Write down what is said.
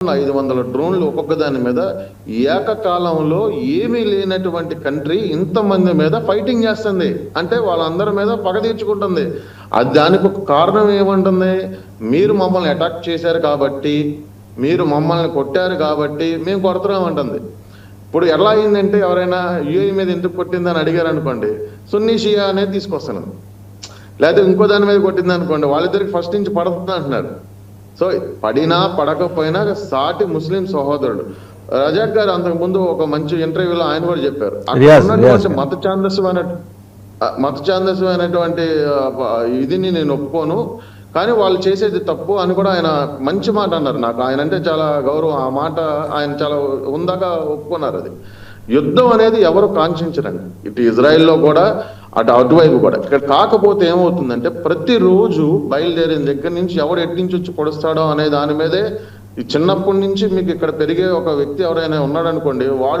500 డ్రోన్లు ఒక్కొక్క దాని మీద ఏకకాలంలో ఏమీ లేనటువంటి కంట్రీ ఇంతమంది మీద ఫైటింగ్ చేస్తుంది అంటే వాళ్ళందరి మీద పగ తీర్చుకుంటుంది. అది దానికి ఒక కారణం ఏమంటుంది, మీరు మమ్మల్ని అటాక్ చేశారు కాబట్టి, మీరు మమ్మల్ని కొట్టారు కాబట్టి మేము కొడుతున్నాం అంటుంది. ఇప్పుడు ఎలా అయిందంటే ఎవరైనా యూఏఈ మీద ఎందుకు కొట్టిందని అడిగారు అనుకోండి, సున్నీ షియా అనేది తీసుకొస్తాను. లేకపోతే ఇంకో దాని మీద కొట్టింది అనుకోండి, వాళ్ళిద్దరికి ఫస్ట్ నుంచి పడుతుంది అంటున్నారు. సో పడినా పడకపోయినా సాటి ముస్లిం సహోదరుడు. రజాక్ గారు అంతకుముందు ఒక మంచి ఇంటర్వ్యూలో ఆయన కూడా చెప్పారు, అక్కడ ఉన్నటువంటి మత ఛాందస్యమైనటువంటి ఇదిని నేను ఒప్పుకోను, కానీ వాళ్ళు చేసేది తప్పు అని కూడా ఆయన మంచి మాట అన్నారు. నాకు ఆయన అంటే చాలా గౌరవం, ఆ మాట ఆయన చాలా ఉందాగా ఒప్పుకున్నారు. అది యుద్ధం అనేది ఎవరు కాంక్షించరండి, ఇటు ఇజ్రాయెల్లో కూడా అటువైపు కూడా. ఇక్కడ కాకపోతే ఏమవుతుందంటే ప్రతిరోజు బయలుదేరిన దగ్గర నుంచి ఎవడు ఎట్టించి వచ్చి పొడుస్తాడో అనే దాని మీదే చిన్నప్పటి నుంచి మీకు ఇక్కడ పెరిగే ఒక వ్యక్తి ఎవరైనా ఉన్నాడు అనుకోండి, వాడు